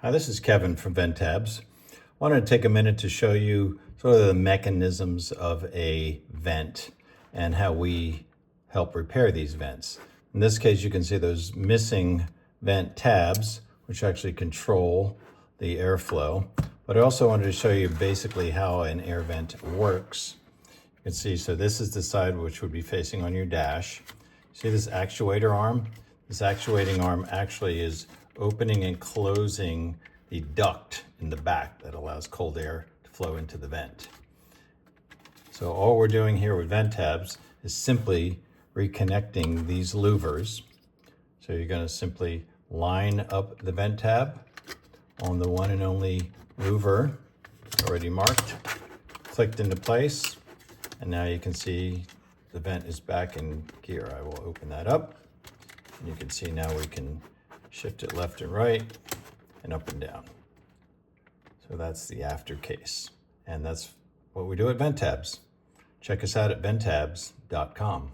Hi, this is Kevin from VentTabs. I wanted to take a minute to show you sort of the mechanisms of a vent and how we help repair these vents. In this case, you can see those missing vent tabs, which actually control the airflow. But I also wanted to show you basically how an air vent works. You can see, so this is the side which would be facing on your dash. See this actuator arm? This actuating arm actually is opening and closing the duct in the back that allows cold air to flow into the vent. So all we're doing here with VentTabs is simply reconnecting these louvers. So you're going to simply line up the vent tab on the one and only louver already marked, clicked into place, and now you can see the vent is back in gear. I will open that up, and you can see now we can shift it left and right and up and down. So that's the after case, and that's what we do at VentTabs. Check us out at VentTabs.com.